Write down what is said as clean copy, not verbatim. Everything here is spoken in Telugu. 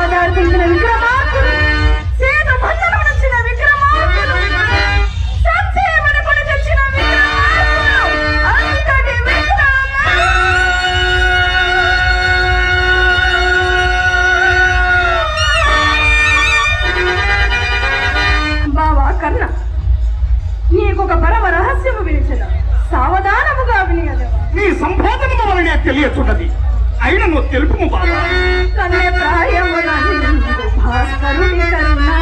అవతారించిన విక్రమార్కుడు, సేతు భంజనం వచ్చిన విక్రమార్కుడు, సంజీవన కొని తెచ్చిన విక్రమార్కుడు, అంతటి బావా కన్న, నీకొక పరమ రహస్యము వినిచిన సావధానముగా వినియదేవా. నీ సంపాదనము వలనే తెలియచున్నది, అయినా నువ్వు తెలుపుము బాబా. కన్య ప్రాయమున భాస్కరుని కన్నా